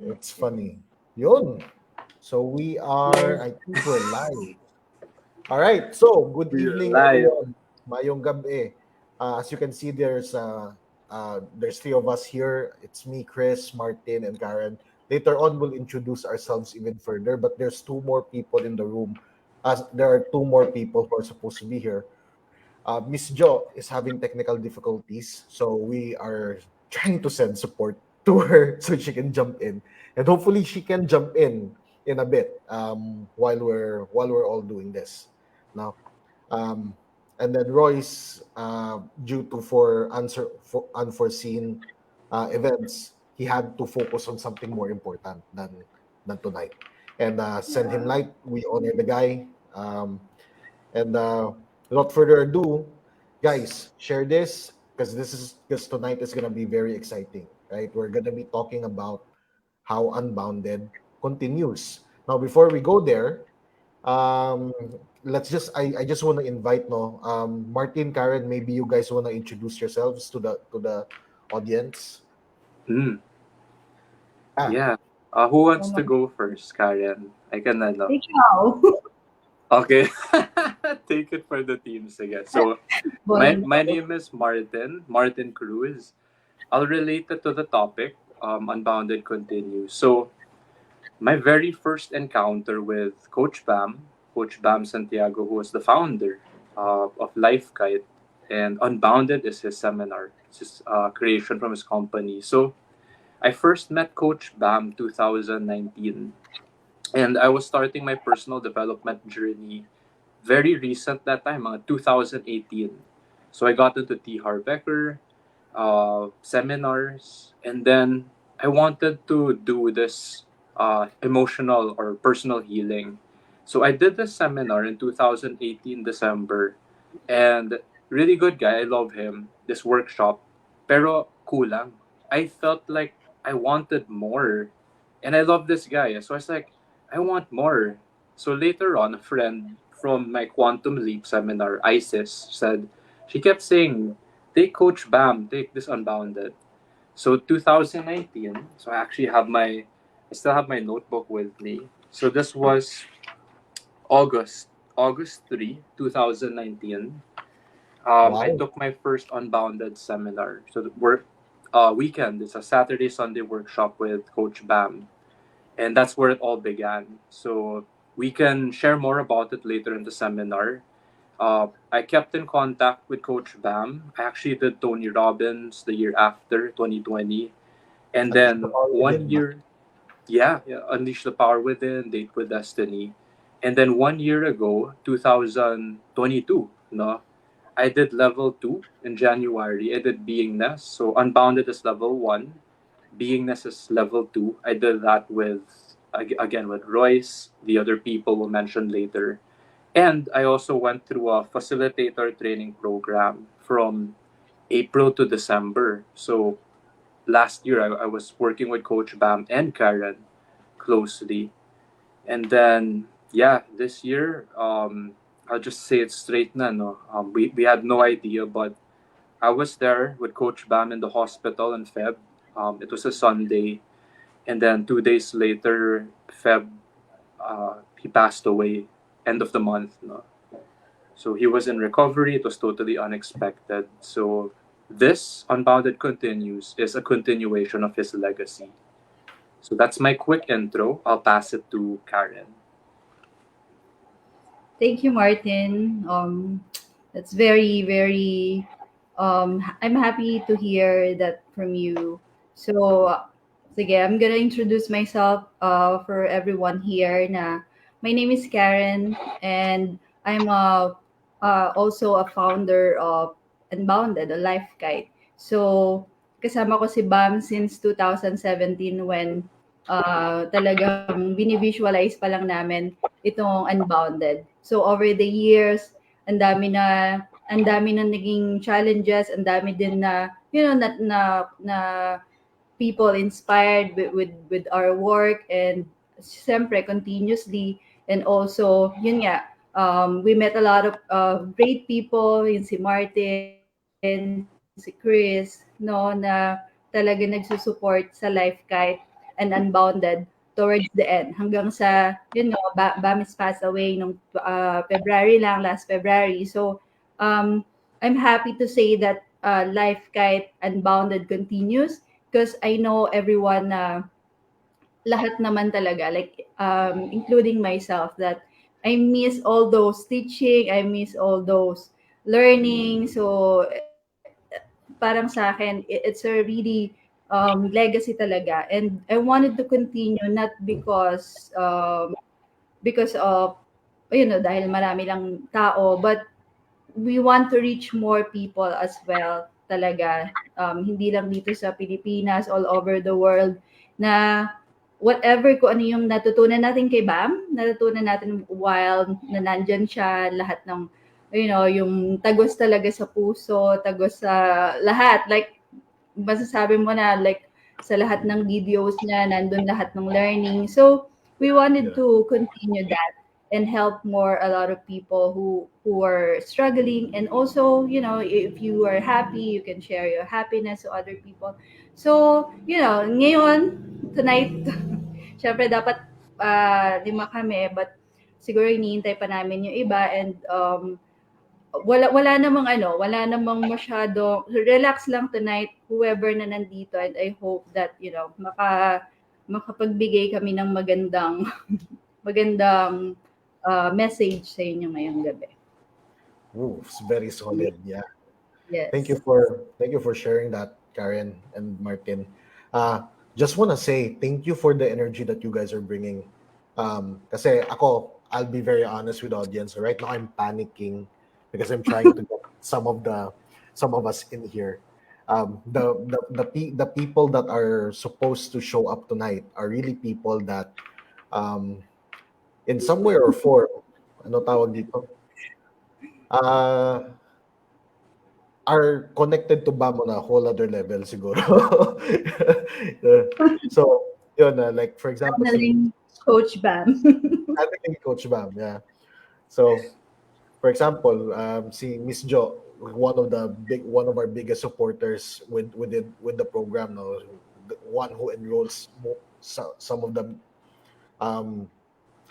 It's funny. Yun. So we are, Yes. I think we're live. All right. So good We're evening, live. everyone. Mayong gabi. As you can see, there's three of us here. It's me, Cris, Martin, and Caren. Later on, we'll introduce ourselves even further. But there's two more people in the room. As there are two more people who are supposed to be here. Miss Jo is having technical difficulties, so we are trying to send support to her so she can jump in, and hopefully she can jump in a bit while we're all doing this now. Um, and then Royce, due to for unforeseen events, he had to focus on something more important than tonight. And send him light. We honor the guy. And without further ado, guys, share this because tonight is gonna be very exciting, right? We're gonna be talking about how Unbounded continues. Now, before we go there, um, I just want to invite Martin, Karen, maybe you guys want to introduce yourselves to the audience. Mm, Ah, yeah. Who Oh wants my. to go first, Karen? I can ano. Ikaw. Okay. Take it for the teams again. So, my Volunteer. name is Martin Cruz. I'll relate it to the topic, Unbounded Continues. So, my very first encounter with Coach Bam Santiago, who was the founder of LifeKite, and Unbounded is his seminar. It's his creation from his company. So, I first met Coach Bam 2019, and I was starting my personal development journey very recent that time, 2018. So I got into T. Harbecker seminars, and then I wanted to do this emotional or personal healing. So I did this seminar in 2018 December, and really good guy. I love him. This workshop, pero kulang. I felt like I wanted more, and I love this guy. So I was like, I want more. So later on, a friend from my Quantum Leap seminar, Isis, said she kept saying, "Take Coach Bam, take this Unbounded." So 2019. So I still have my notebook with me. So this was August 3, 2019. I wow. took my first Unbounded seminar. So the work weekend. It's a Saturday Sunday workshop with Coach Bam, and that's where it all began. So we can share more about it later in the seminar. I kept in contact with Coach Bam. I actually did Tony Robbins the year after, 2020. And Unleash the then power one within, no? year, yeah, Unleash the Power Within, Date with Destiny. And then 1 year ago, 2022, no, I did level 2 in January. I did Beingness. So Unbounded is level 1. Beingness is level 2. I did that again, with Royce, the other people we'll mention later. And I also went through a facilitator training program from April to December. So last year, I was working with Coach Bam and Karen closely. And then, yeah, this year, I'll just say it straight na, no? We had no idea, but I was there with Coach Bam in the hospital in Feb. It was a Sunday. And then 2 days later, he passed away, end of the month. No? So he was in recovery. It was totally unexpected. So this Unbounded Continues is a continuation of his legacy. So that's my quick intro. I'll pass it to Karen. Thank you, Martin. That's very, very. I'm happy to hear that from you. So, sige, I'm gonna introduce myself for everyone here. My name is Karen, and I'm also a founder of Unbounded, a life guide. So, kasama ko si Bam since 2017 when talagang binivisualize pa lang namin itong Unbounded. So over the years, ang dami na naging challenges, ang dami din na na people inspired with our work, and siyempre continuously, and also yun nga, we met a lot of great people, yun si Martin, si Cris, no, na talaga nagsusupport sa LifeKite. and Unbounded towards the end. Hanggang sa, yun nga, Bam is passed away nung February lang, last February. So, I'm happy to say that LifeKite Unbounded continues because I know everyone na lahat naman talaga, like, including myself, that I miss all those teaching, I miss all those learning. So, parang sa akin, it's a really legacy talaga. And I wanted to continue not because of, dahil marami lang tao, but we want to reach more people as well talaga. Hindi lang dito sa Pilipinas, all over the world, na whatever kung ano yung natutunan natin kay Bam, natutunan natin while na nandyan siya, lahat ng, yung tagos talaga sa puso, tagos sa lahat. Like, masasabi mo na, like, sa lahat ng videos niya, nandun lahat ng learning. So, we wanted Yeah. to continue that and help more a lot of people who are struggling, and also, if you are happy, you can share your happiness to other people. So, ngayon, tonight, syempre dapat 5 kami, but siguro iniintay pa namin yung iba, and wala namang masyado, relax lang tonight, whoever na nandito, and I hope that, makapagbigay kami ng magandang message sa inyo ngayong gabi. Ooh, it's very solid. Yeah. Thank you Yes. for sharing that, Caren and Martin. Just want to say thank you for the energy that you guys are bringing. Kasi ako, I'll be very honest with the audience. Right now, I'm panicking because I'm trying to get some of us in here. The people that are supposed to show up tonight are really people that, in some way or form, ano tawag dito? Are connected to BAM on a whole other level siguro. So, yun, like for example, si Channeling Coach Bam. Channeling Coach BAM, yeah. So, for example, si Miss Jo, one of our biggest supporters with the program, no, the one who enrolls some of the um,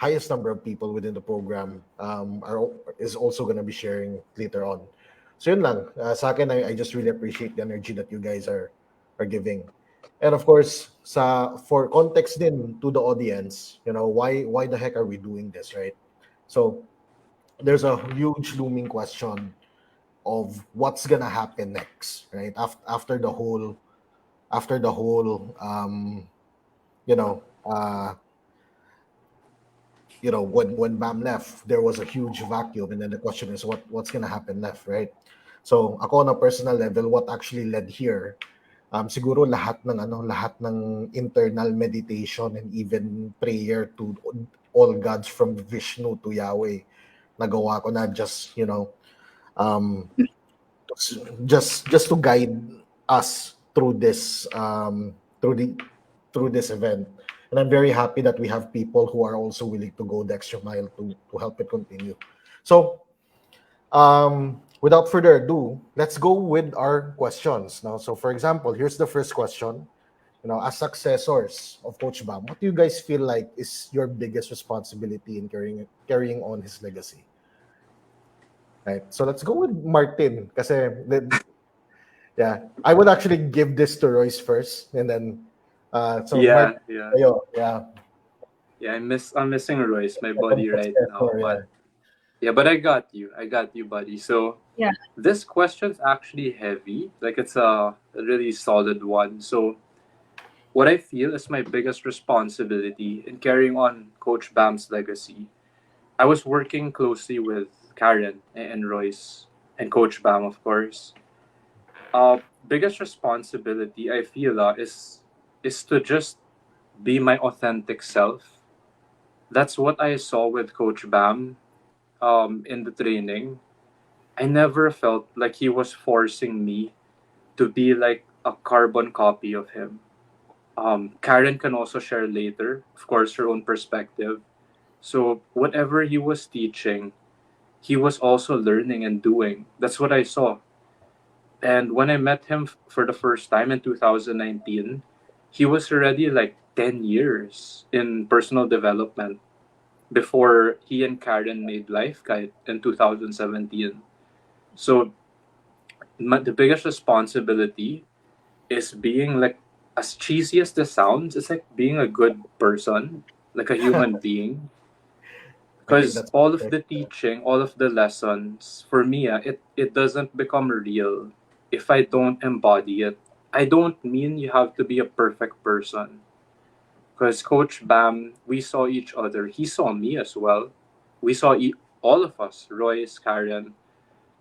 highest number of people within the program, is also going to be sharing later on. So yun lang. Sa akin, I just really appreciate the energy that you guys are giving. And of course, for context din to the audience, why the heck are we doing this, right? So there's a huge looming question of what's gonna happen next, right? After the whole you know uh when Bam left, there was a huge vacuum, and then the question is what's gonna happen next, right? So ako on a personal level, what actually led here, siguro lahat ng internal meditation and even prayer to all gods from Vishnu to Yahweh, nagawa ko na, just um just to guide us through this through this event. And I'm very happy that we have people who are also willing to go the extra mile to help it continue. So without further ado, let's go with our questions now. So for example, here's the first question. As successors of Coach Bam, what do you guys feel like is your biggest responsibility in carrying on his legacy? Right. So let's go with Martin. Kasi yeah, I would actually give this to Royce first, and then so Yeah, Martin, yeah, yeah, yeah. I'm missing Royce, my buddy, right now. yeah. But yeah, but I got you, buddy. So Yeah. this question's actually heavy. Like it's a really solid one. So what I feel is my biggest responsibility in carrying on Coach Bam's legacy. I was working closely with Caren and Royce and Coach Bam, of course. Biggest responsibility I feel is to just be my authentic self. That's what I saw with Coach Bam in the training. I never felt like he was forcing me to be like a carbon copy of him. Karen can also share later, of course, her own perspective. So, whatever he was teaching, he was also learning and doing. That's what I saw. And when I met him for the first time in 2019, he was already like 10 years in personal development before he and Caren made LifeKite in 2017. So the biggest responsibility is being like, as cheesy as this sounds, it's like being a good person, like a human being. I think Because that's all of perfect. the teaching, all of the lessons, for me, it doesn't become real if I don't embody it. I don't mean you have to be a perfect person. Because Coach Bam, we saw each other. He saw me as well. We saw all of us, Royce, Caren,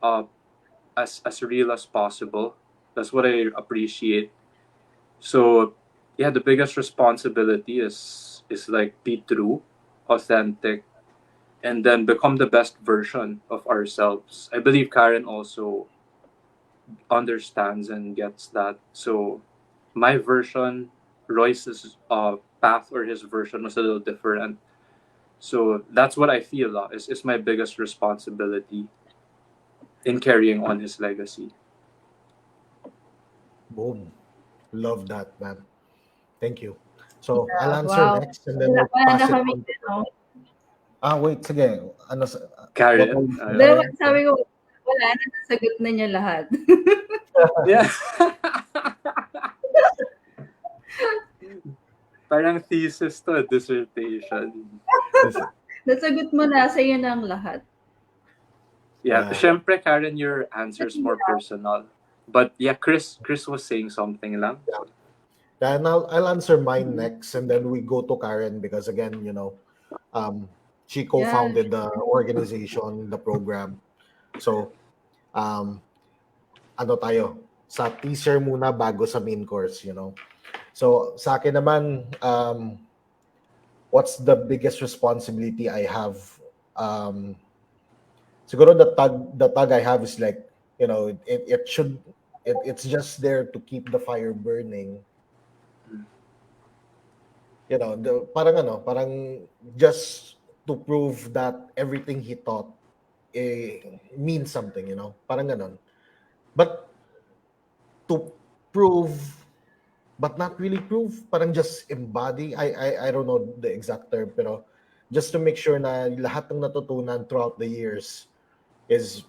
uh, as real as possible. That's what I appreciate. So yeah, the biggest responsibility is like be true, authentic, and then become the best version of ourselves. I believe Caren also understands and gets that. So my version, Royce's path or his version was a little different. So that's what I feel is my biggest responsibility in carrying on his legacy. Boom. Love that, man. Thank you. So I'll answer Wow. next and then we'll Wala na pass it kami, on to Karen. Wait, sige. Ano, what are Karen, you Pero saying? sabi ko, wala na, nasagot na niya lahat. yeah. Parang thesis to, dissertation. This, Nasagot mo na, sa'yo na ang lahat. Yeah, yeah. syempre Karen, your answer is more personal. But yeah, Chris was saying something lang. So. And I'll answer mine next, and then we go to Karen because again, she Yeah. co-founded the organization, the program. So, um, ano tayo? Sa teaser muna bago sa main course. So, sa akin naman, what's the biggest responsibility I have? Um, Siguro the tag I have is like, it's just there to keep the fire burning. Parang just to prove that everything he taught means something. Parang ganon. But to prove, but not really prove, parang just embody. I don't know the exact term, pero just to make sure na lahat ng natutunan throughout the years is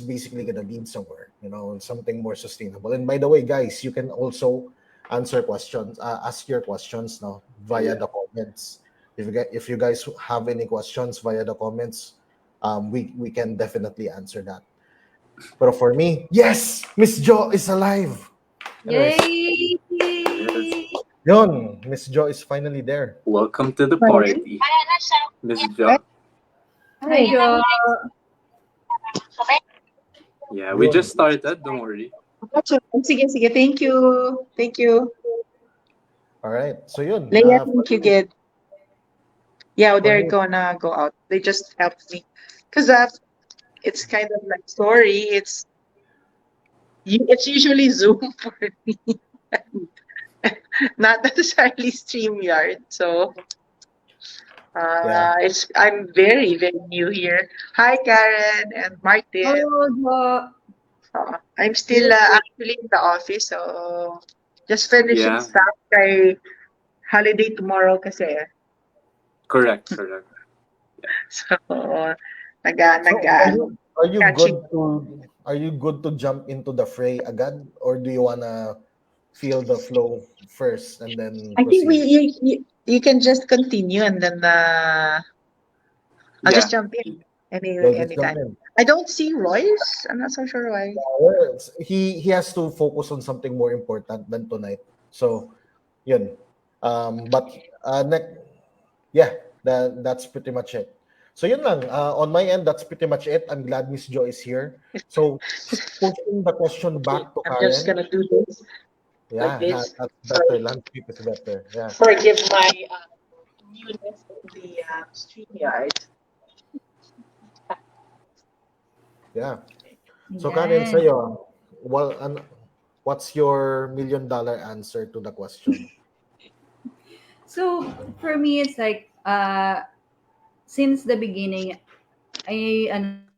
basically gonna lead somewhere, something more sustainable. And by the way, guys, you can also ask your questions now via Yeah. the comments. If you guys have any questions via the comments, we can definitely answer that. But for me, yes, Miss Jo is alive. Anyways, Yay! Yes. yun, Miss Jo is finally there. Welcome to the Sorry. party, Miss Jo. Hi, Hi. Jo. Yeah, we just Yun. started. Don't worry. Sige, sige. Thank you. Thank you. All right. So yun. Leia, thank you, Gid. Yeah, For they're me, gonna go out. They just helped me. Because it's kind of like story. It's usually Zoom for me, not necessarily StreamYard. So yeah. I'm very, very new here. Hi, Karen and Martin. Hello, Jo. I'm still actually in the office, so just finishing Yeah, stuff kay holiday tomorrow kasi. correct, correct. So, So are you catching. good to jump into the fray agad, or do you wanna feel the flow first and then I think proceed? you can just continue and then I'll just Yeah. jump in You'll just jump anytime. in. I don't see Royce. I'm not so sure why. Well, he has to focus on something more important than tonight. So, yun. But yeah, that's pretty much it. So yun lang. On my end, that's pretty much it. I'm glad Miss Jo is here. So pushing the question Okay, back to I'm just Karen. gonna do this like Yeah, this. that's better. Sorry, Landscape is better. Yeah, forgive my newness in the StreamYard. yeah. So Karen, Yan. sa'yo, what's your $1 million answer to the question? So, for me, it's like, since the beginning, I understand that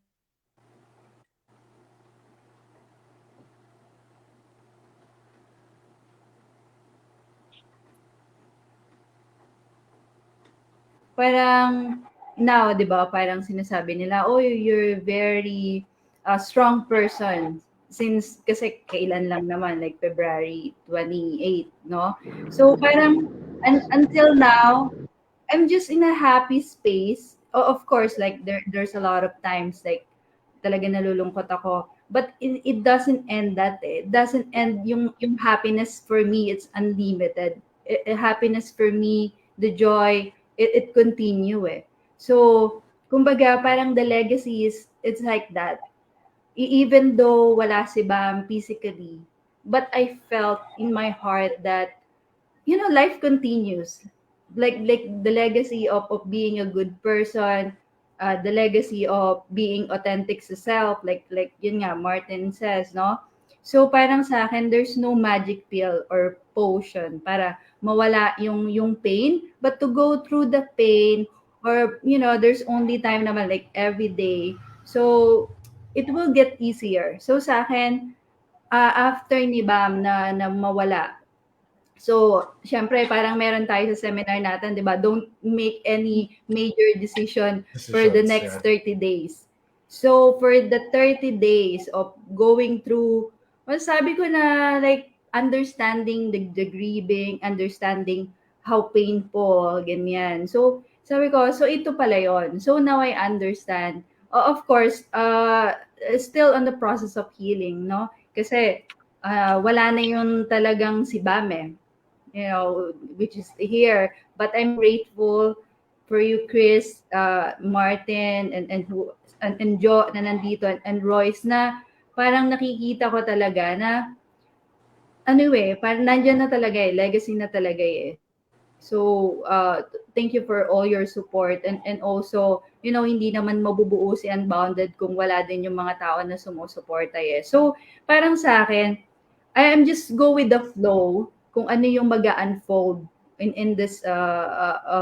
parang now, 'di ba, parang sinasabi nila, "Oh, you're very strong person." Since kasi kailan lang naman, like February 28, no? So parang until now, I'm just in a happy space. Of course, like there's a lot of times like talaga nalulungkot ako. But it doesn't end that eh. It doesn't end yung happiness for me, it's unlimited. Happiness for me, the joy, it continue eh. So, kumbaga parang the legacy is it's like that. Even though wala si Bam physically, but I felt in my heart that life continues, like the legacy of being a good person, the legacy of being authentic sa self, like yun nga Martin says, no? So parang sa akin there's no magic pill or potion para mawala yung pain, but to go through the pain, or there's only time naman, like every day, so it will get easier. So sa akin, after ni Bam na mawala. So, siyempre parang meron tayo sa seminar natin, 'di ba? Don't make any major decision for the Decisions, next yeah. 30 days. So, for the 30 days of going through, well, sabi ko na like understanding the grieving, understanding how painful, ganyan. So, sabi ko, so ito pala yon. So, now I understand. Of course, still on the process of healing, no? Kasi wala na yung talagang si Bame, which is here. But I'm grateful for you, Cris, Martin, and Jo na nandito, and Royce, na parang nakikita ko talaga na parang nandyan na talaga eh, legacy na talaga eh. So, thank you for all your support, and also, hindi naman mabubuo si Unbounded kung wala din yung mga tao na sumusuporta eh. So, parang sa akin, I am just go with the flow kung ano yung mag-unfold in this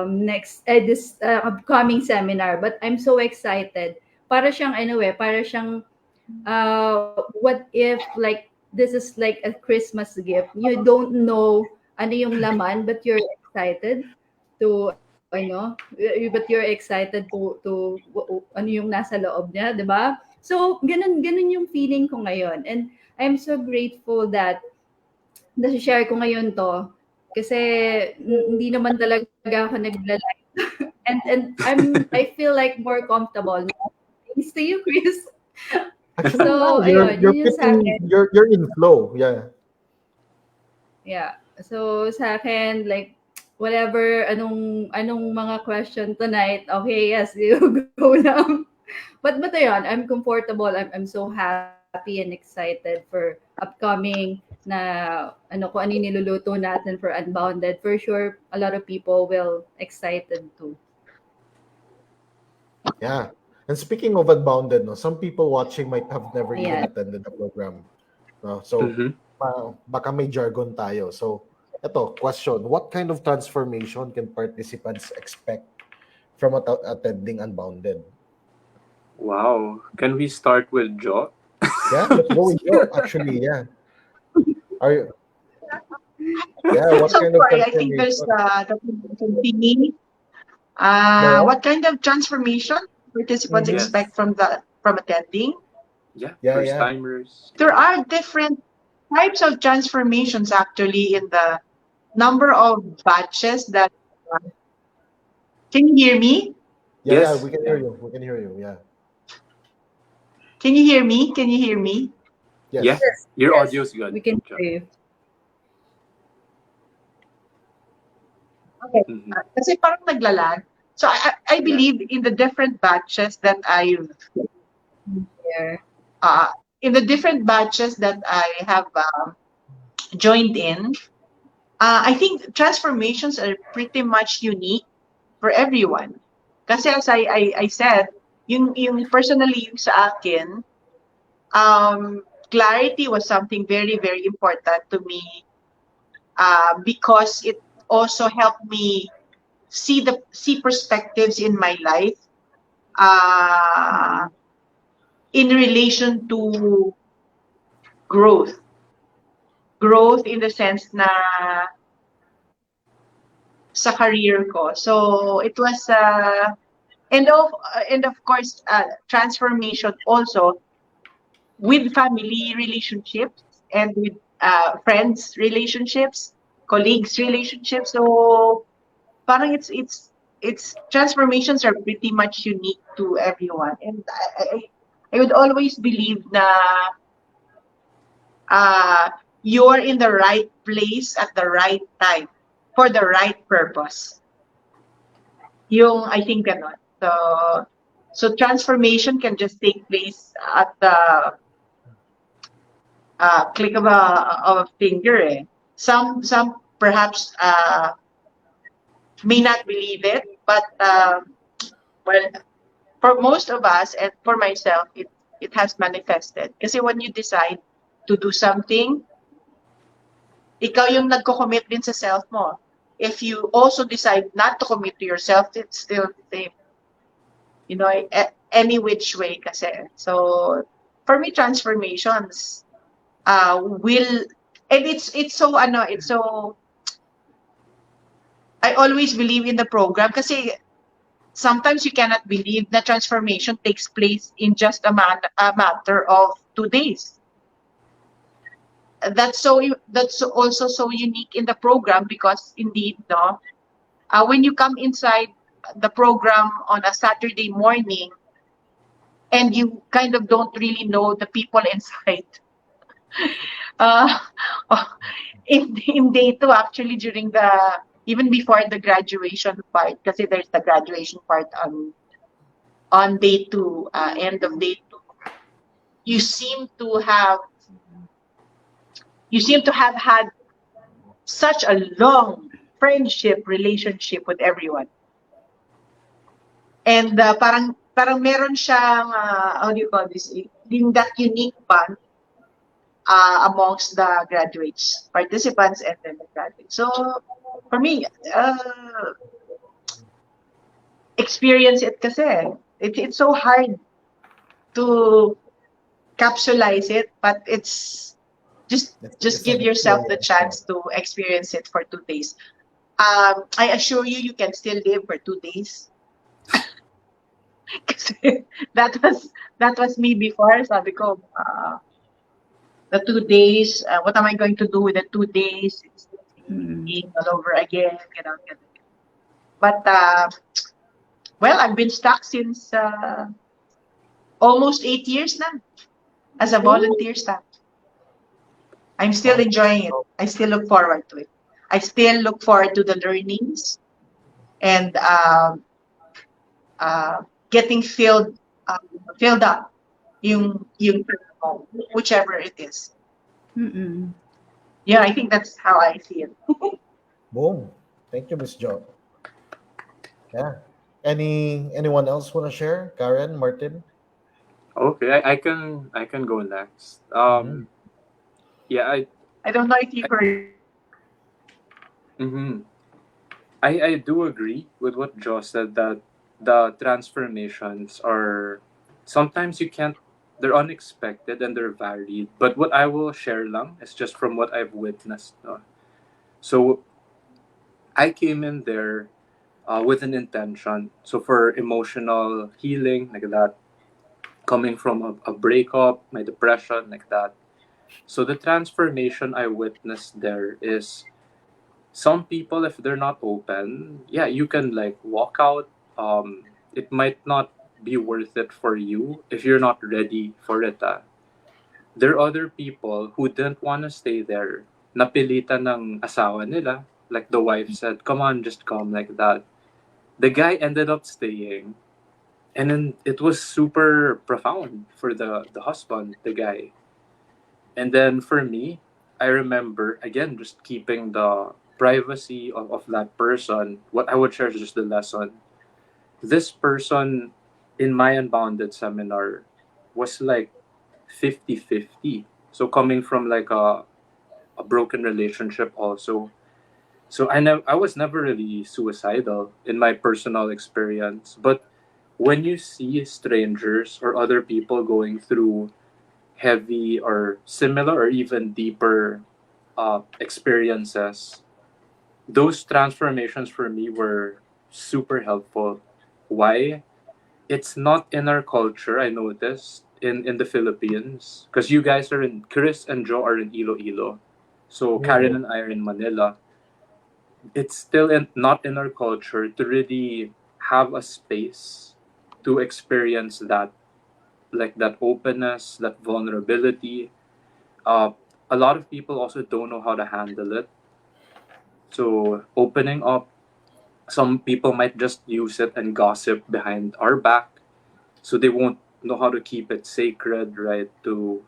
next this upcoming seminar. But I'm so excited. Para siyang para siyang what if like this is like a Christmas gift. You don't know ano yung laman, but you're excited to but you're excited to ano yung nasa loob niya, 'di ba? So, ganun yung feeling ko ngayon. And I'm so grateful that nasi-share ko ngayon 'to kasi hindi naman talaga ako nagla-live. And I feel like more comfortable now. Thanks to you, Chris. Actually, yeah, So, you're ayun, you're yun yung sa fitting, akin. you're in flow, yeah. Yeah. So, sa akin, like, whatever, anong mga question tonight, okay, yes, you go lang. But ayun, I'm comfortable. I'm so happy and excited for upcoming na kung ano yung niluluto natin for Unbounded. For sure, a lot of people will excited too. Yeah. And speaking of Unbounded, no, some people watching might have never even Ayan. attended the program. No? So, Mhm. baka may jargon tayo. So, ito, question. What kind of transformation can participants expect from attending Unbounded? Wow. Can we start with Jo? Yeah, let's go with you. Actually, yeah. Are you, yeah, what So kind of far, I think there's transformation? the continue. The what? What kind of transformation participants Mm-hmm. Yes. expect from attending? Yeah. Yeah, First yeah. timers. There are different types of transformations actually in the number of batches that. Can you hear me? Yeah, yeah, Yes. we can hear you. We can hear you. Yeah. Can you hear me? Can you hear me? Yes. Yeah. Your Yes, audio is good, we can Jo. hear you. Okay. Mhm. Kasi parang naglalag. So I Yeah. believe in the different batches that Here. in the different batches that I have joined in. I think transformations are pretty much unique for everyone. Kasi as I said, yung personally yung sa akin, clarity was something very, very important to me because it also helped me see perspectives in my life uh, in relation to growth. Growth in the sense na sa career ko. So it was and of course transformation also with family relationships and with friends relationships, colleagues relationships. So parang it's transformations are pretty much unique to everyone. And I would always believe na uh, you're in the right place at the right time for the right purpose. Yung I think ganon. So transformation can just take place at the click of a finger. Eh. Some perhaps may not believe it, but well, for most of us and for myself, it has manifested. Kasi when you decide to do something, ikaw yung nagko-commit din sa self mo. If you also decide not to commit to yourself, it's still the same. You know, any which way kasi. So, for me, transformations will, and it's so, it's so, I always believe in the program kasi sometimes you cannot believe that transformation takes place in just a matter of 2 days. That's also so unique in the program because indeed, no, when you come inside the program on a Saturday morning and you kind of don't really know the people inside. Uh, in day two, actually, during even before the graduation part, kasi there's the graduation part on day two, end of day two, you seem to have had such a long friendship relationship with everyone. And parang meron siyang how do you call this? Yung that unique bond amongst the graduates, participants, and then the graduates. So for me, experience it kasi. It's so hard to capsulize it, but it's just give an yourself the experience, chance to experience it for 2 days. I assure you, you can still live for 2 days. Kasi that was me before. Sabi ko, the 2 days, what am I going to do with the 2 days? It's being all over again, But well, I've been stuck since almost 8 years now as a volunteer staff. I'm still enjoying it. I still look forward to it. I still look forward to the learnings and getting filled up yung whichever it is. Mm-mm. Yeah, I think that's how I see it. Boom. Thank you, Miss Jo. Yeah. Anyone else want to share? Caren, Martin? Okay, I can go next. Yeah, I don't know if you heard. mm-hmm. I do agree with what Joe said that the transformations are sometimes you can't, they're unexpected and they're varied. But what I will share lang is just from what I've witnessed. No? So I came in there with an intention. So for emotional healing, like that, coming from a breakup, my depression, like that. So the transformation I witnessed there is some people, if they're not open, yeah, you can like walk out. It might not be worth it for you if you're not ready for it. There are other people who didn't want to stay there. Napilitan ng asawa nila. Like the wife said, come on, just come, like that. The guy ended up staying. And then it was super profound for the husband, the guy. And then for me, I remember, again, just keeping the privacy of that person. What I would share is just the lesson. This person in my Unbounded seminar was like 50-50. So coming from like a broken relationship also. So I was never really suicidal in my personal experience. But when you see strangers or other people going through heavy or similar or even deeper experiences, those transformations for me were super helpful. Why? It's not in our culture, I noticed, in the Philippines. Because you guys are in, Cris and Joe are in Iloilo. So Caren Mhm. and I are in Manila. It's still not in our culture to really have a space to experience that, like that openness, that vulnerability. Uh, a lot of people also don't know how to handle it. So opening up, some people might just use it and gossip behind our back, so they won't know how to keep it sacred, right? To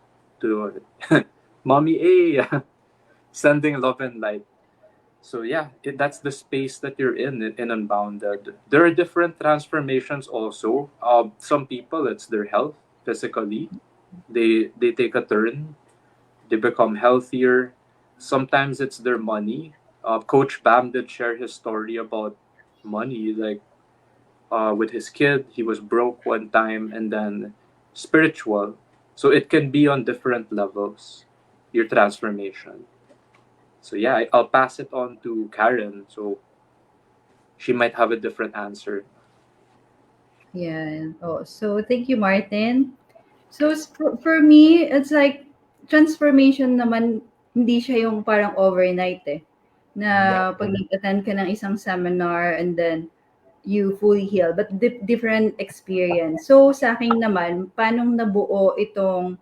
mommy A, sending love and light. So yeah, that's the space that you're in Unbounded. There are different transformations also. Some people it's their health physically. They take a turn. They become healthier. Sometimes it's their money. Coach Bam did share his story about money. Like with his kid, he was broke one time, and then spiritual. So it can be on different levels. Your transformation. So yeah, I'll pass it on to Caren. So she might have a different answer. Yeah. Oh, so thank you, Martin. So for me, it's like transformation naman, hindi siya yung parang overnight eh. Yeah. Na pag nag-attend ka ng isang seminar and then you fully heal, but different experience. So sa akin naman, paano nabuo itong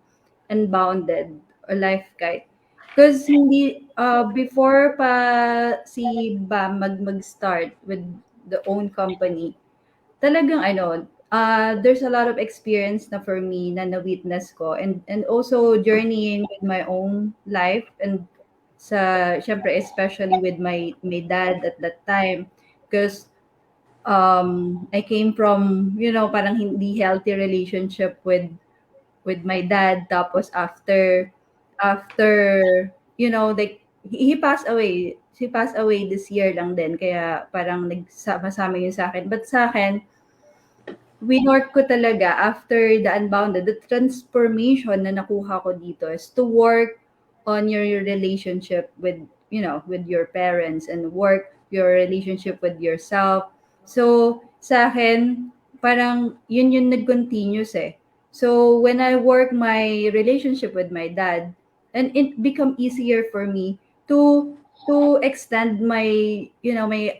Unbounded or LifeKite? Because hindi, before pa si Bam mag-start with the own company, talagang ano, there's a lot of experience na for me na na-witness ko, and also journeying with my own life, and sa syempre especially with my dad at that time, because I came from, parang hindi healthy relationship with my dad. Tapos after like he passed away. He passed away this year lang din, kaya parang nagsama-sama yun sa akin. But sa akin, winork ko talaga after the Unbounded, the transformation na nakuha ko dito is to work on your relationship with your parents, and work your relationship with yourself. So, sa akin, parang yun yung nag-continuous eh. So, when I work my relationship with my dad, and it become easier for me to extend my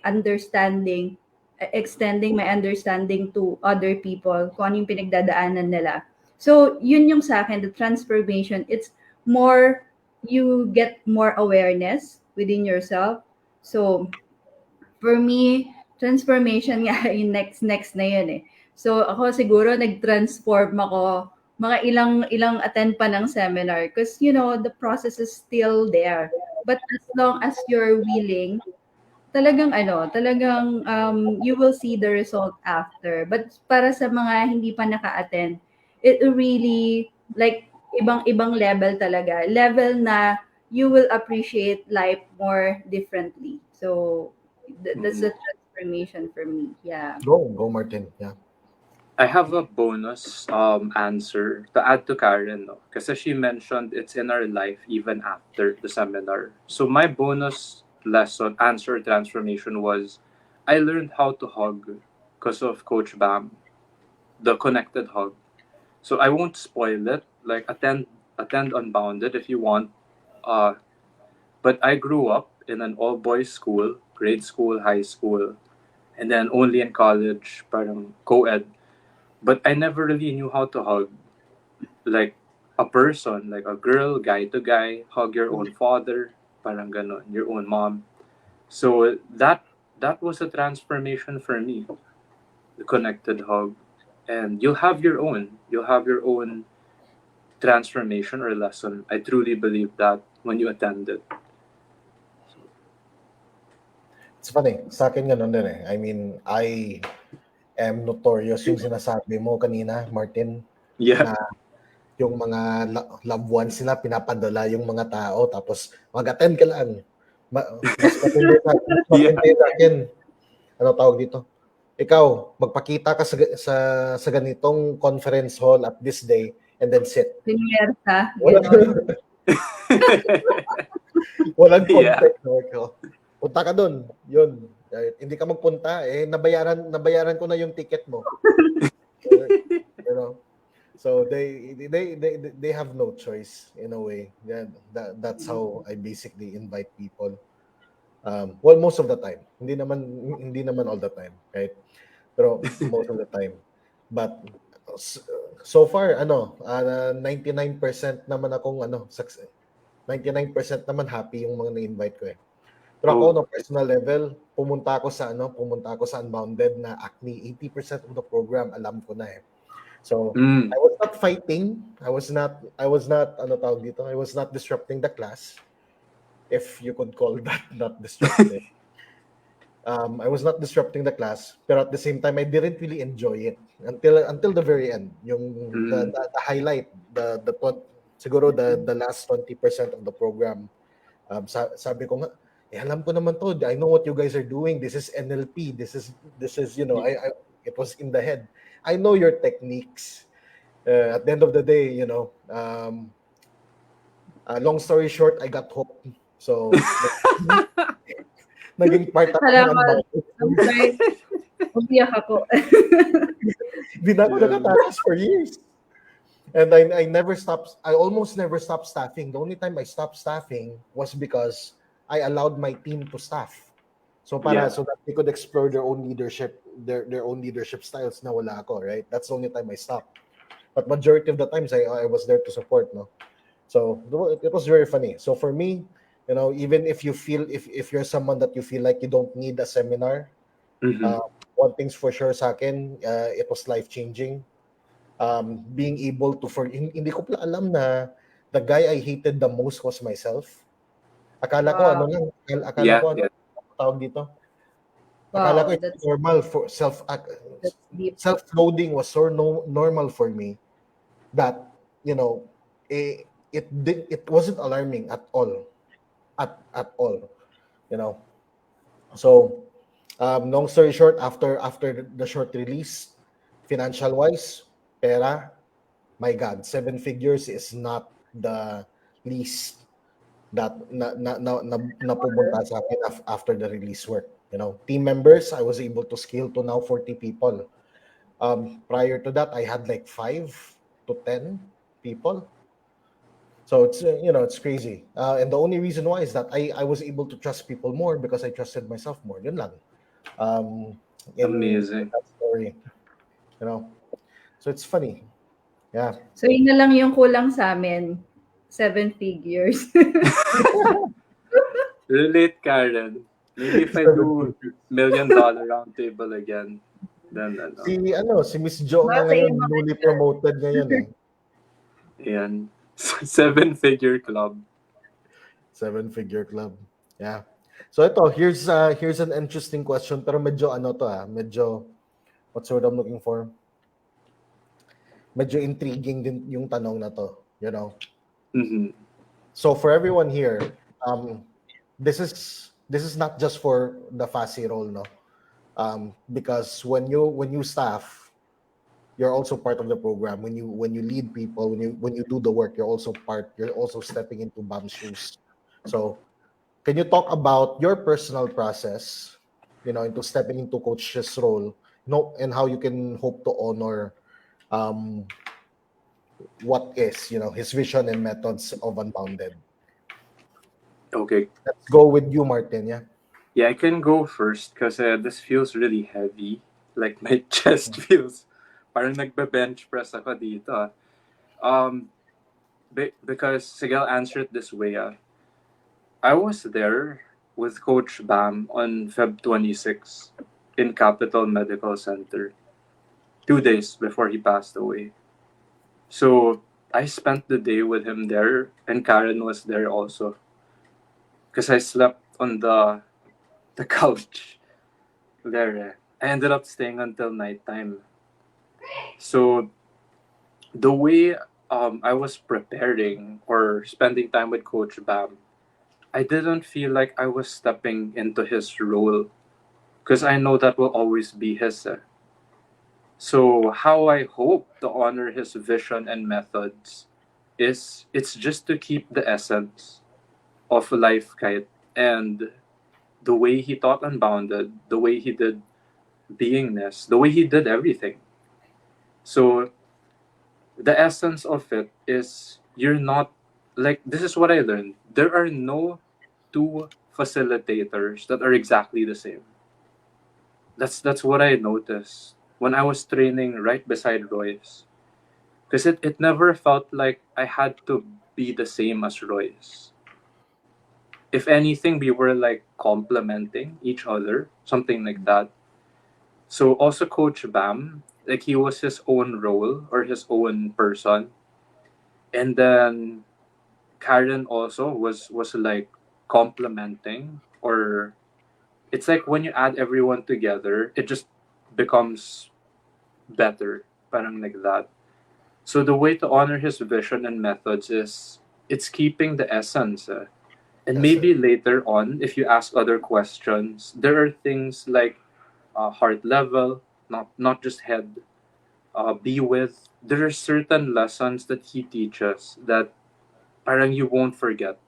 understanding, extending my understanding to other people, kung ano yung pinagdadaanan nila. So, yun yung sa akin, the transformation, it's more, you get more awareness within yourself. So, for me, transformation nga yung next na yun eh. So, ako siguro nag-transform ako mga ilang attend pa ng seminar, because the process is still there. But as long as you're willing, talagang you will see the result after. But para sa mga hindi pa naka-attend, it really like ibang level talaga. Level na you will appreciate life more differently. So that's Mhm. a transformation for me. Yeah. Go, Martin. Yeah. I have a bonus answer to add to Karen, no? Kasi she mentioned it's in our life even after the seminar. So my bonus lesson, answer transformation was I learned how to hug because of Coach Bam, the connected hug. So I won't spoil it. Like attend Unbounded if you want. Uh, but I grew up in an all boys school, grade school, high school, and then only in college, parang co-ed. But I never really knew how to hug like a person, like a girl, guy to guy, hug your own father, parang ganon, your own mom. So that was a transformation for me, the connected hug. And you'll have your own transformation or lesson. I truly believe that when you attend it. It's funny. Sa akin ganun din eh. I mean, I am notorious yung sinasabi mo kanina, Martin, Yeah. na yung mga loved ones nila pinapadala yung mga tao tapos mag-attend ka lang. Mas matindi mas Yeah. matindi sa akin. Ano tawag dito? Ikaw, magpakita ka sa ganitong conference hall at this day and then sit. Pinyerta, Walang, ganon. walang Yeah. context. No? punta ka doon. Yun. Hindi ka magpunta, nabayaran ko na yung ticket mo. You know? So they have no choice in a way. Yeah, that's how I basically invite people. Well, most of the time. Hindi naman all the time, right? Pero most of the time. But so far 99% naman akong 99% naman happy yung mga na-invite ko eh. Pero ako no personal level, pumunta ako sa Unbounded na Acne, 80% of the program alam ko na eh. So, I was not fighting. I was not I was not disrupting the class, if you could call that not disruptive. I was not disrupting the class, pero at the same time I didn't really enjoy it until the very end. Yung the highlight, siguro the last 20% of the program. Sabi ko nga, alam ko naman to. I know what you guys are doing. This is NLP. This is it was in the head. I know your techniques. At the end of the day, long story short, I got hooked. So, naging part ako ng Salamat. Unbounded. I'm sorry. Umiyak ako. Hindi na ako nakatakas for years. And I almost never stopped staffing. The only time I stopped staffing was because I allowed my team to staff. So so that they could explore their own leadership, their own leadership styles na wala ako, right? That's the only time I stopped. But majority of the times I was there to support, no? So it was very funny. So for me, even if you feel if you're someone that you feel like you don't need a seminar, one thing's for sure sa akin, it was life-changing. Being able to hindi ko pala alam na the guy I hated the most was myself. Akala ko Wow. tawag dito. Wow, Akala ko it's that's normal for deep. self-loading was so normal for me that it wasn't alarming at all. At all, So, long story short, after the short release, financial wise, pera, my God, 7 figures is not the least that napupunta sa akin after the release work. Team members, I was able to scale to now 40 people. Prior to that, I had like 5 to 10 people. So it's crazy. And the only reason why is that I was able to trust people more because I trusted myself more. Yun lang. Amazing. That story. So it's funny. Yeah. So, yun na lang yung kulang sa amin. 7 figures. Relate, Caren. Maybe if I do $1 million round table again, then Si Miss Jo nga ngayon, newly promoted ngayon eh. Ayan. 7-figure club. 7-figure club. Yeah. So ito, here's an interesting question, pero medyo medyo what's the word I'm looking for? Medyo intriguing din yung tanong na to, So for everyone here, this is not just for the FASI role, no? Because when you staff, you're also part of the program. When you lead people, when you do the work, you're also stepping into BAM's shoes. So can you talk about your personal process, into stepping into coach's role, and how you can hope to honor what is, his vision and methods of Unbounded. Okay. Let's go with you, Martin. Yeah. Yeah, I can go first because this feels really heavy. Like my chest feels parang nagbe-bench press ako dito. Because sige, I'll answer it this way. I was there with Coach Bam on Feb 26 in Capital Medical Center 2 days before he passed away. So I spent the day with him there, and Caren was there also. Because I slept on the couch there. I ended up staying until nighttime. So the way I was preparing or spending time with Coach Bam, I didn't feel like I was stepping into his role because I know that will always be his. So how I hope to honor his vision and methods it's just to keep the essence of LifeKite and the way he taught Unbounded, the way he did beingness, the way he did everything. So the essence of it is you're not like this is what I learned. There are no two facilitators that are exactly the same. That's what I noticed when I was training right beside Royce. Because it never felt like I had to be the same as Royce. If anything, we were like complementing each other, something like that. So also Coach Bam, like he was his own role or his own person. And then Caren also was like complementing, or it's like when you add everyone together, it just becomes better, parang like that. So the way to honor his vision and methods is it's keeping the essence. And Yes, sir. maybe later on, if you ask other questions, there are things like heart level, not just head. Be with. There are certain lessons that he teaches that parang you won't forget.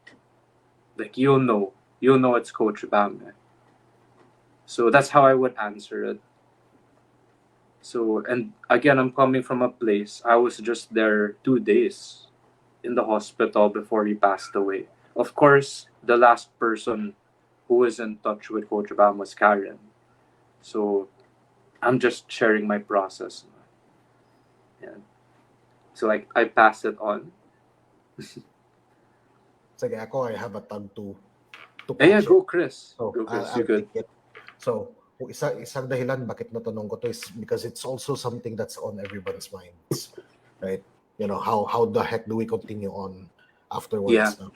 Like you'll know it's Coach Bam. So that's how I would answer it. So and again, I'm coming from a place I was just there 2 days in the hospital before he passed away. Of course, the last person who was in touch with Coach Bam was Caren. So I'm just sharing my process. Yeah. So I pass it on. Sige, ako, I have a tag to Yeah, catch it. go Chris. So, Go Chris, you I'll good. take it. So, isang dahilan bakit natanong ko to is because it's also something that's on everyone's minds, right? You know, how the heck do we continue on Yeah. afterwards? No?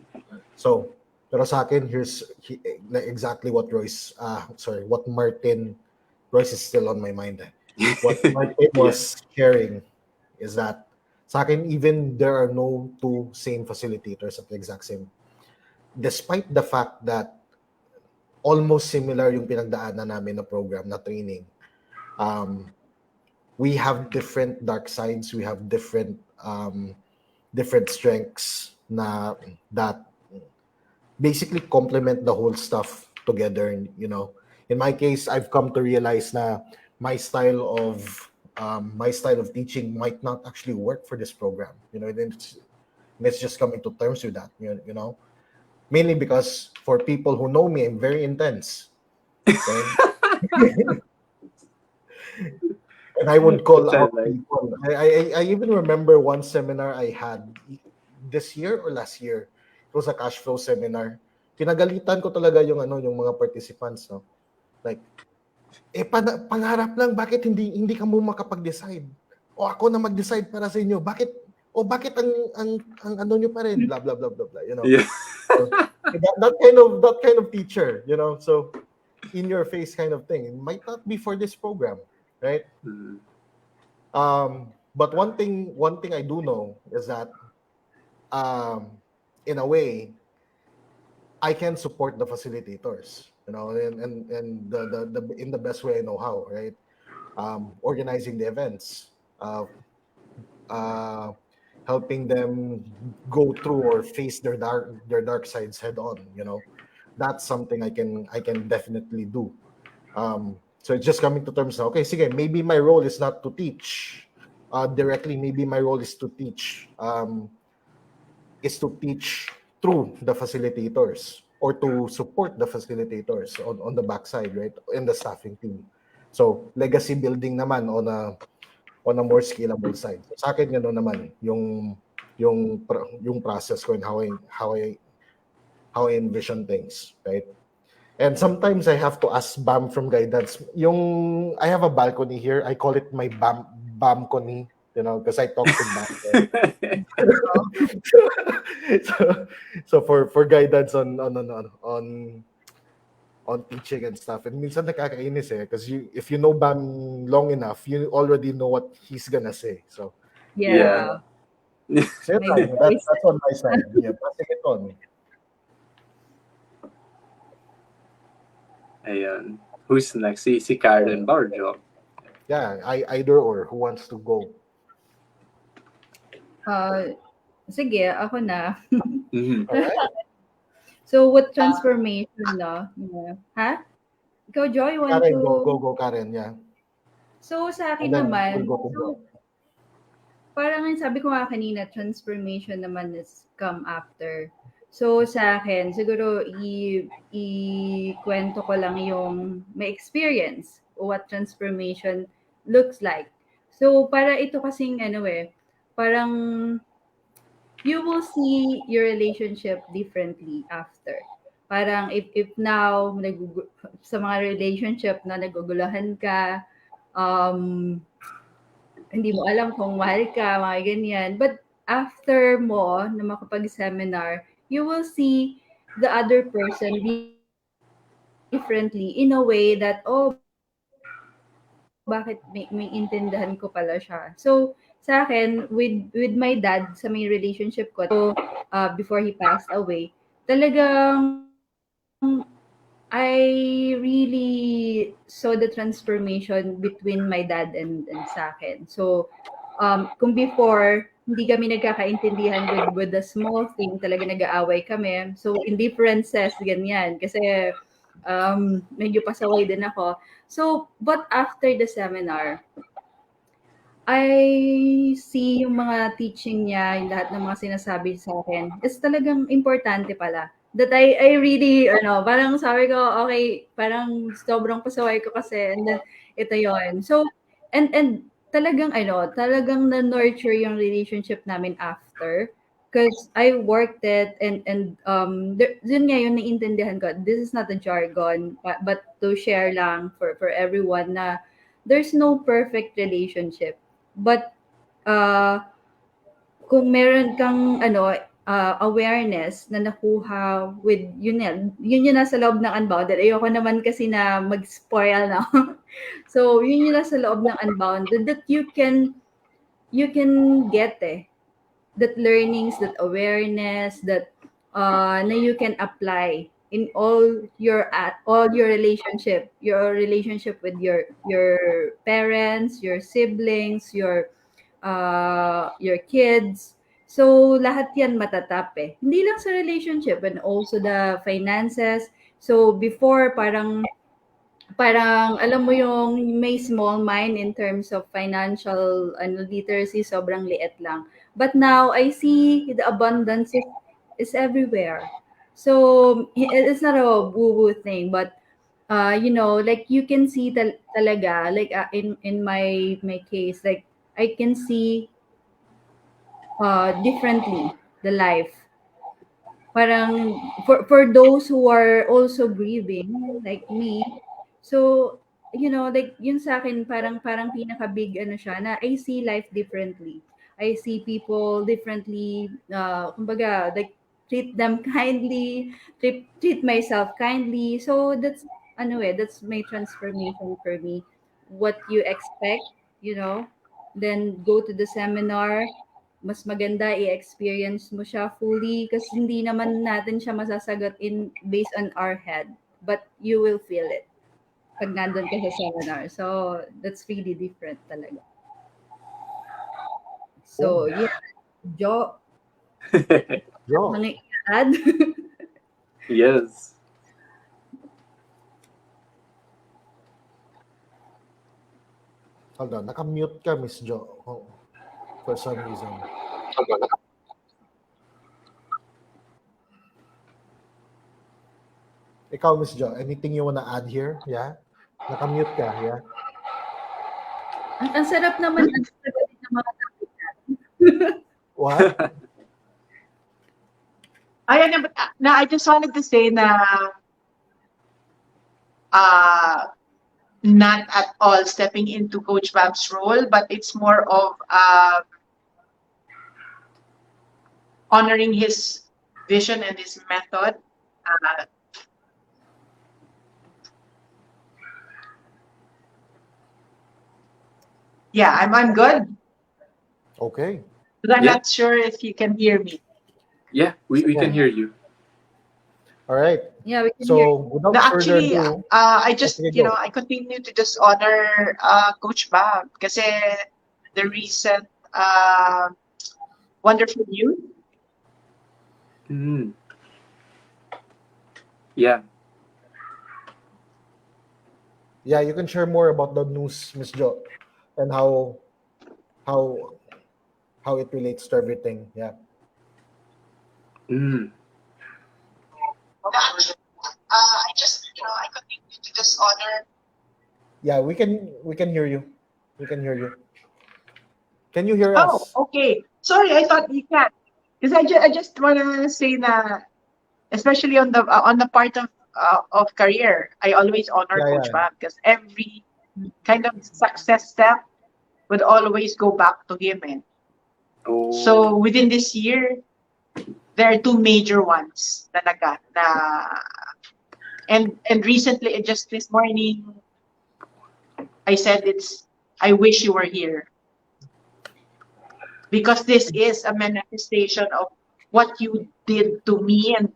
So, pero sa akin, exactly what what Royce is still on my mind. What Martin Yeah. was sharing is that sa akin, even there are no two same facilitators at the exact same, despite the fact that almost similar yung pinagdaanan namin na program, na training, we have different dark sides, we have different strengths that basically complement the whole stuff together. You know, in my case, I've come to realize na my style of teaching might not actually work for this program. You know, it's just coming to terms with that. You know, mainly because for people who know me, I'm very intense. Okay. And I would call Which I out like. people. I even remember one seminar I had this year or last year. It was a cash flow seminar. Pinagalitan ko talaga yung mga participants, no. Like, pangarap lang, bakit hindi ka mo makapag-decide? O ako na mag-decide para sa inyo. Bakit ang ano nyo pa rin, blah blah blah blah blah, you know. Yeah. So, that kind of teacher, you know. So, in your face kind of thing. It might not be for this program, right? Mm. But one thing I do know is that, in a way, I can support the facilitators, you know, and the in the best way I know how, right? Organizing the events, uh, helping them go through or face their dark sides head on, you know. That's something I can definitely do. So it's just coming to terms now. Okay, sige, maybe my role is not to teach directly. Maybe my role is to teach through the facilitators, or to support the facilitators on the backside, right? In the staffing team. So legacy building naman on a more scalable side. So, sa akin gano'n naman yung process ko, and how I envision things, right? And sometimes I have to ask Bam from guidance. I have a balcony here. I call it my Bamcony, you know, because I talk to Bam. so, so for guidance on teaching and stuff. And minsan nakakainis because if you know Bam long enough, you already know what he's gonna say. So, Yeah. so yun My lang. voice. That's on my side. Yeah, passing it on. Ayan. Who's next? Si Caren Villareal. Yeah, either or. Who wants to go? Sige, ako na. Mhm. All right. So what transformation, no? Yeah. Ha? Ikaw, Joy, you want Karen, to... go, Karen, yeah. So sa And akin then we'll naman, go to Joe. so parang yung sabi ko nga kanina, transformation naman is come after. So sa akin, siguro i-kwento ko lang yung may experience what transformation looks like. So para ito kasing ano parang you will see your relationship differently after. Parang if now sa mga relationship na naguguluhan ka, um, hindi mo alam kung mahal ka, mga ganyan. But after mo na makapag-seminar, you will see the other person differently in a way that, oh, bakit may intindahan ko pala siya. So, sa akin, with my dad, sa may relationship ko, before he passed away, talagang I really saw the transformation between my dad and sa akin. So, kung before, hindi kami nagkakaintindihan with the small thing, talaga nag-aaway kami. So, indifferences, ganyan. Kasi, medyo pasaway din ako. So, but after the seminar, I see yung mga teaching niya, yung lahat ng mga sinasabi sa akin is talagang importante pala. That I really, parang sabi ko, okay, parang sobrang pasaway ko kasi, and then, ito yon. So, and talagang na-nurture yung relationship namin after. Because I worked it, and yun nga yung naiintindihan ko. This is not a jargon, but to share lang for everyone na there's no perfect relationship. But kung meron kang awareness na nakuha with yun yung nasa loob ng Unbounded. Ayoko naman kasi na mag-spoil na. So, yun yung nasa loob ng Unbounded that you can get that learnings, that awareness, that na you can apply in all your relationship with your parents, your siblings, your kids. So lahat 'yan matatap Hindi lang sa relationship and also the finances. So before parang alam mo yung may small mind in terms of financial literacy, sobrang liit lang. But now I see the abundance is everywhere. So it's not a woo-woo thing, but like you can see talaga, like in my case, like I can see differently the life. Parang for those who are also grieving like me. So, like yun sa akin parang pinaka-big siya na I see life differently. I see people differently, kumbaga like treat them kindly, treat myself kindly. So that's my transformation for me. What you expect, then go to the seminar, mas maganda i-experience mo siya fully kasi hindi naman natin siya masasagot based on our head, but you will feel it pag nandun ka sa seminar. So, that's really different talaga. So, yeah. Jo, Joe. mga i-add? Yes. Hold on, naka-mute ka, Miss Jo. Oh, for some reason. Ikaw, Miss Jo, anything you wanna add here? Yeah? Naka-mute ka, yeah? Ang sarap naman ang sagutin ng mga topic natin. What? I just wanted to say na not at all stepping into Coach Bab's role, but it's more of honoring his vision and his method. Yeah, I'm good. Okay. But I'm Yeah. not sure if you can hear me. Yeah, we can hear you. All right. Yeah, we can hear. So, without No, further actually, ado, I just, sige, go. I continue to just honor Coach Bab kasi the recent wonderful youth. Mm. Yeah. Yeah, you can share more about the news, Miss Jo, and how how it relates to everything. Yeah. Mm. I just, I continue to just honor. Yeah, we can hear you. We can hear you. Can you hear Oh, us? okay. Sorry, I thought you can't. Because I just want to say that, especially on the part of career, I always honor Yeah, Coach yeah. Bab because every kind of success step would always go back to him. Eh. Oh. So within this year, there are two major ones talaga na and recently just this morning I said I wish you were here because this is a manifestation of what you did to me and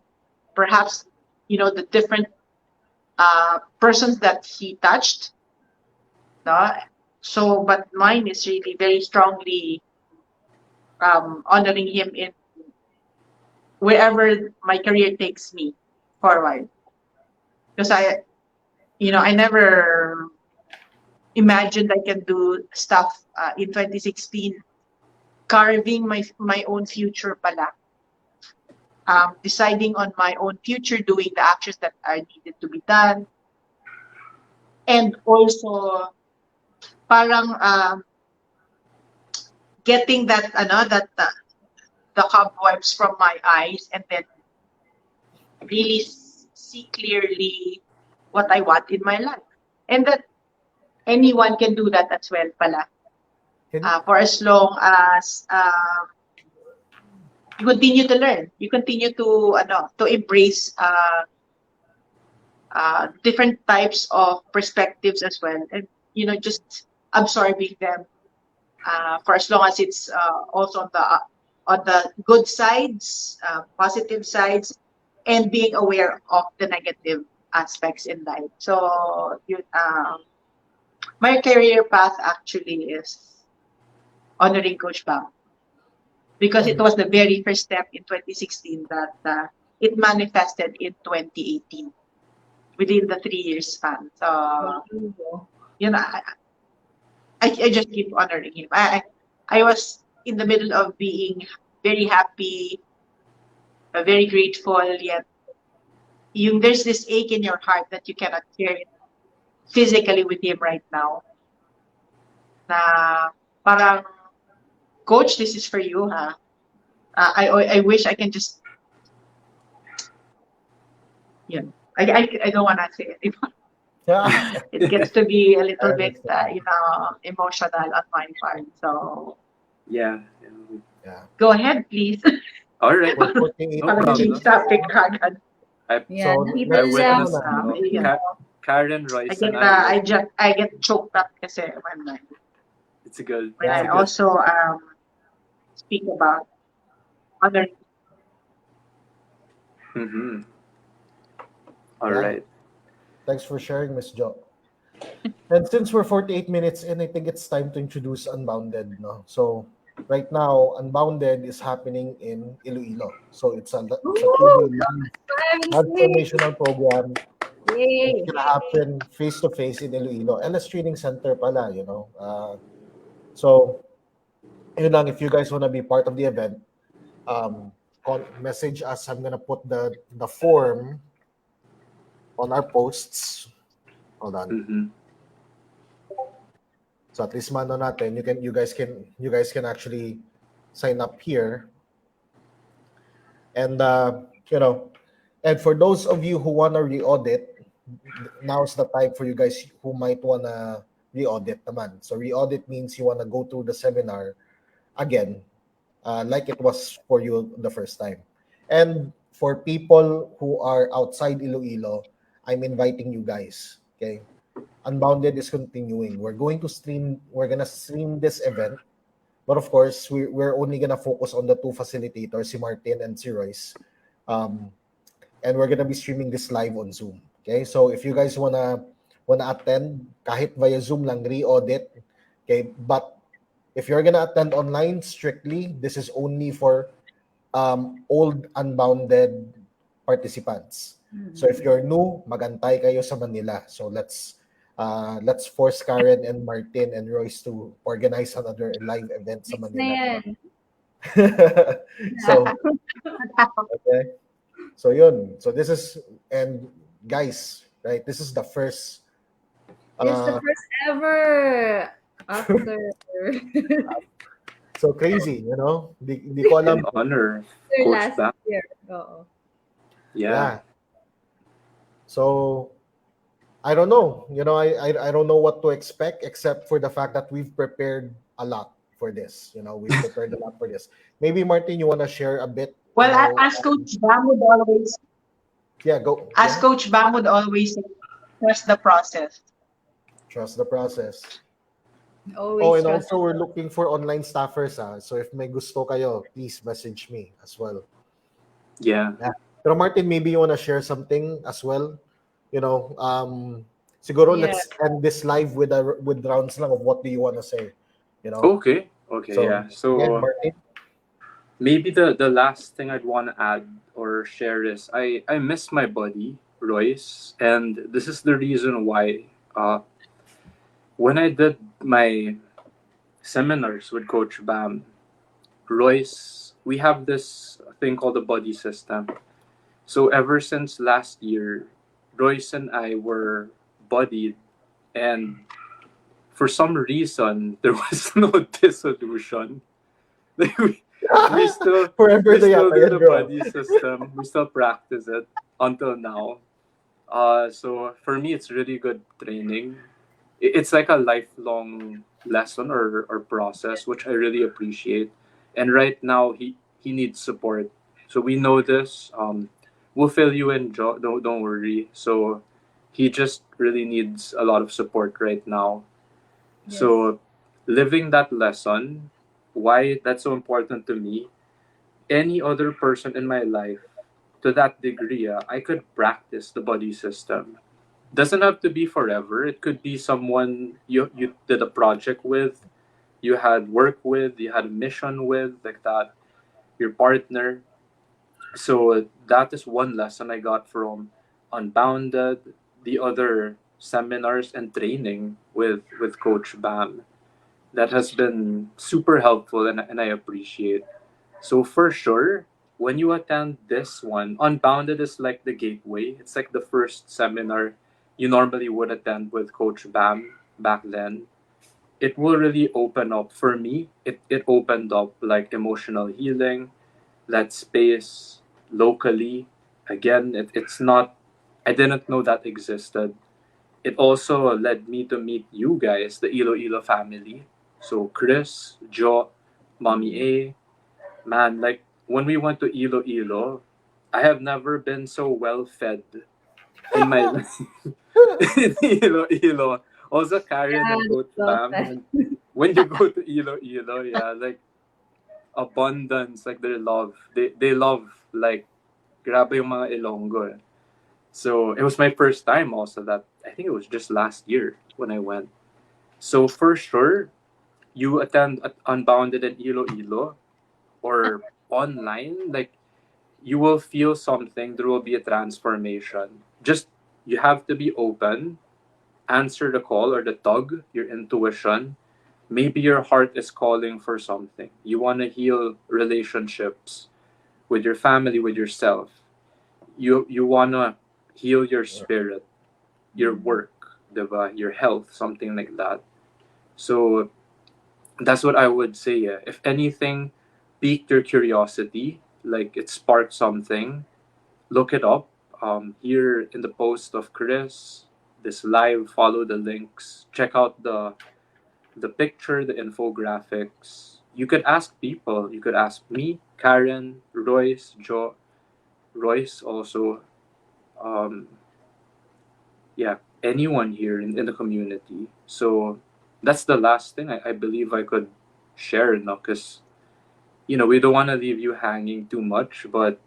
perhaps the different persons that he touched. No? So, but mine is really very strongly honoring him in wherever my career takes me forward. Because I never imagined I can do stuff in 2016, carving my own future pala. Deciding on my own future, doing the actions that are needed to be done, and also parang getting the cobwebs from my eyes and then really see clearly what I want in my life. And that anyone can do that as well pala. Can For as long as you continue to learn, you continue to embrace different types of perspectives as well, and just absorbing them for as long as it's also on the good sides, positive sides, and being aware of the negative aspects in life. So my career path actually is honoring Coach Bang because it um, was the very first step in 2016 that it manifested in 2018 within the 3 years span. So Wow. I just keep honoring him. I was in the middle of being very happy, very grateful, yet there's this ache in your heart that you cannot share it physically with him right now. Na parang, Coach, this is for you, ha? I wish I can just, I don't want to say it anymore. yeah, It gets to be a I little bit, understand. emotional on my part. So Yeah. Yeah. go ahead, please. All right. For 48 No Parang change problem. minutes. topic agad. I Yeah, So I let's people ano witnessed, na. Karen, I Royce, and get I were. I get choked up kasi It's good. when It's I Yeah. good. also speak about other. Mm-hmm. All Yeah. right. Thanks for sharing, Miss Jo. And since we're 48 minutes in, I think it's time to introduce Unbounded. No? So right now, Unbounded is happening in Iloilo. So it's a Woo! 2-day live I'm sick. transformational program. It's Yay. gonna happen face to face in Iloilo. LS Training Center pala. So yun lang, if you guys wanna be part of the event, message us. I'm gonna put the form on our posts. Hold on. Mm-hmm. So at least mano natin, you guys can actually sign up here. And and for those of you who wanna re-audit, now's the time for you guys who might wanna re-audit naman. So re-audit means you wanna go through the seminar again, like it was for you the first time. And for people who are outside Iloilo, I'm inviting you guys. Okay, Unbounded is continuing. We're gonna stream this event, but of course, we're only gonna focus on the two facilitators, si Martin and si Royce. Um, and we're gonna be streaming this live on Zoom. Okay, so if you guys wanna attend, kahit via Zoom lang, re-audit. Okay, but if you're gonna attend online, strictly, this is only for old Unbounded participants. So if you're new, magantay kayo sa Manila. So let's force Caren and Martin and Royce to organize another live event sa Next na Manila. yan. So okay. So yun. So this is, and guys, right? This is the first This is the first ever after so crazy, you know? Di ko alam. An honor, after Coach last Bam. year. Oo. Yeah. Yeah. So I don't know. You know, I don't know what to expect except for the fact that we've prepared a lot for this. You know, we've prepared a lot for this. Maybe Martin, you want to share a bit? You Well, know, as Coach Bam would always, yeah, go. as Yeah, Coach Bam would always say, trust the process. trust the process. Oh, Always and trust. also we're looking for online staffers. So if may gusto kayo, please message me as well. Yeah. Yeah. Pero Martin, maybe you want to share something as well. You know, siguro Yeah. let's end this live with rounds lang of what do you want to say. You know. Okay. Okay. So Yeah. again, So Martin. maybe the last thing I'd want to add or share is I miss my buddy Royce, and this is the reason why. When I did my seminars with Coach Bam, Royce, we have this thing called the buddy system. So ever since last year, Royce and I were buddied, and for some reason there was no dissolution. Like we still Forever we the still yata do yan, the bro. buddy system. We still practice it until now. So for me, it's really good training. It's like a lifelong lesson or process, which I really appreciate. And right now, he needs support. So we know this. We'll fill you in, Joe. Don't worry. So he just really needs a lot of support right now. Yes. So living that lesson, why that's so important to me. Any other person in my life, to that degree, I could practice the body system. Doesn't have to be forever. It could be someone you did a project with, you had work with, you had a mission with, like that, your partner. So that is one lesson I got from Unbounded, the other seminars and training with Coach Bam. That has been super helpful, and I appreciate. So for sure, when you attend this one, Unbounded is like the gateway. It's like the first seminar you normally would attend with Coach Bam back then. It will really open up for me. It opened up like emotional healing, that space locally. Again, it's not, I didn't know that existed. It also led me to meet you guys, the Iloilo family. So Cris, Jo, Mommy A, man, like when we went to Iloilo, I have never been so well fed in my life. In Iloilo. Also Caren Yeah, and Coach well Bam. said. When you go to Iloilo, yeah, like abundance, like their love. They love like grabe yung mga Ilonggo. So it was my first time also that I think it was just last year when I went. So for sure, you attend at Unbounded in Iloilo or online, like you will feel something. There will be a transformation. Just you have to be open, answer the call or the tug, your intuition. Maybe your heart is calling for something. You want to heal relationships with your family, with yourself. You want to heal your spirit, your work, diba? Your health, something like that. So that's what I would say. Yeah. If anything piqued your curiosity, like it sparked something, look it up. Here in the post of Cris, this live, follow the links, check out the picture, the infographics. You could ask people. You could ask me, Caren, Royce, Joe, Royce also. Um, yeah, anyone here in the community. So that's the last thing I believe I could share now, because we don't want to leave you hanging too much, but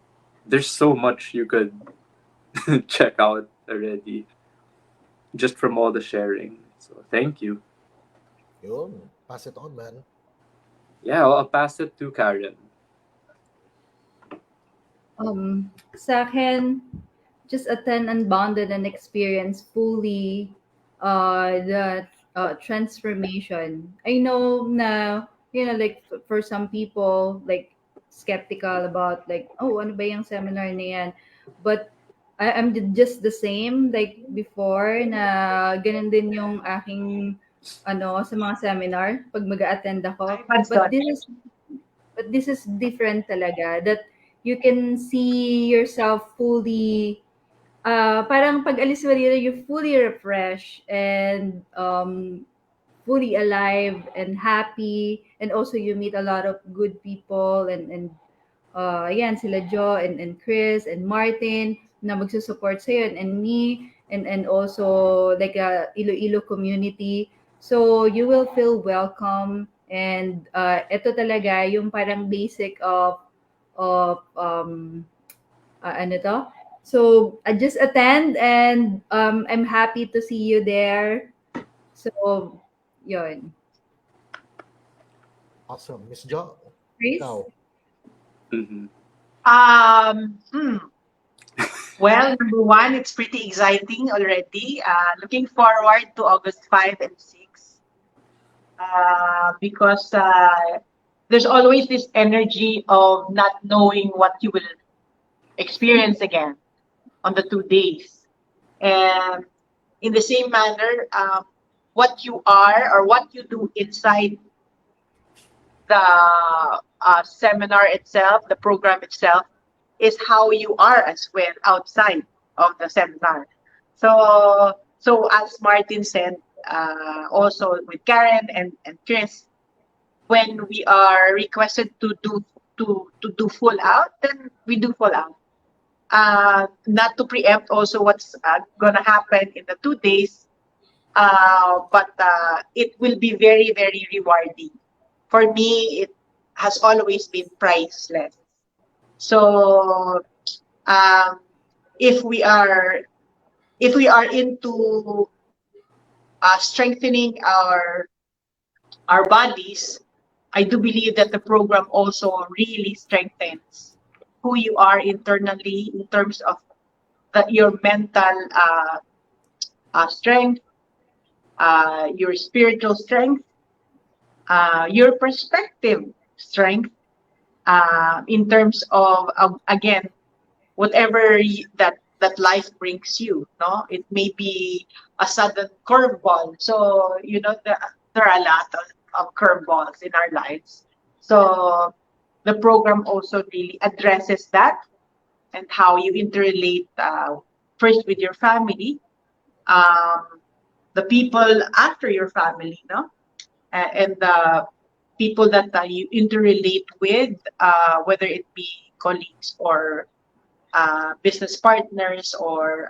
there's so much you could check out already just from all the sharing. So thank you. Yun. Pass it on, man. Yeah, I'll pass it to Caren. Sa akin, just attend Unbounded and experience fully the transformation. I know na, like for some people, like skeptical about like, oh, ano ba yung seminar na yan? But I'm just the same like before na ganun din yung aking sa mga seminar pag mag-attend ako. Ivan's But daughter. this is different talaga that you can see yourself fully parang pag alis mo dito, you're fully refreshed and fully alive and happy, and also you meet a lot of good people, and ayan, sila Jo and Cris and Martin na magsusupport sa'yo, and me, and also like a Iloilo community. So you will feel welcome, and ito talaga yung parang basic of ano to? So I just attend, and I'm happy to see you there. So yun. Awesome. Miss Jo, Chris? ikaw. Mm-hmm. Well, number one, it's pretty exciting already. Looking forward to August 5 and 6 because there's always this energy of not knowing what you will experience again on the 2 days. And in the same manner, what you are or what you do inside the seminar itself, the program itself, is how you are as well outside of the seminar. So as Martin said, also with Caren and Cris, when we are requested to do full out, then we do full out. Not to preempt also what's gonna happen in the 2 days, but it will be very, very rewarding. For me, it has always been priceless. So um, if we are into strengthening our bodies, I do believe that the program also really strengthens who you are internally in terms of your mental strength, your spiritual strength, your perspective strength, in terms of again whatever that life brings you. No, it may be a sudden curveball. So there are a lot of curveballs in our lives. So the program also really addresses that and how you interrelate first with your family, um, the people after your family, no, and the people that you interrelate with, whether it be colleagues or business partners or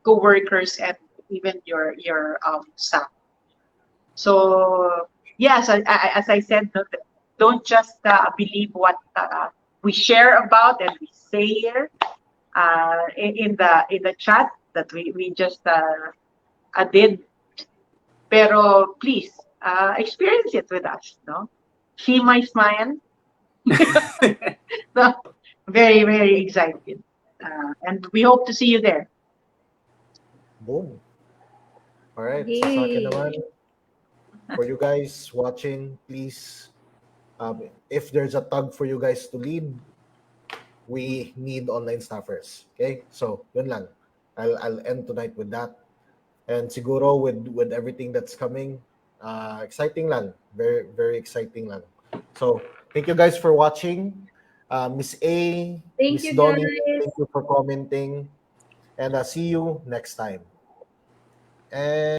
co-workers and even your staff. So yes, as I said, don't just believe what we share about and we say here in the chat that we just did. Pero please experience it with us. No, see my smile. No, very, very excited. And we hope to see you there. Boom. All right. Sa akin Yay! naman, for you guys watching, please, if there's a tug for you guys to lead, we need online staffers. Okay? So, yun lang. I'll end tonight with that. And siguro with everything that's coming, exciting lang. Very, very exciting lang. So, thank you guys for watching. Miss A, Thank Miss you, Donnie, guys. thank you for commenting. And see you next time. And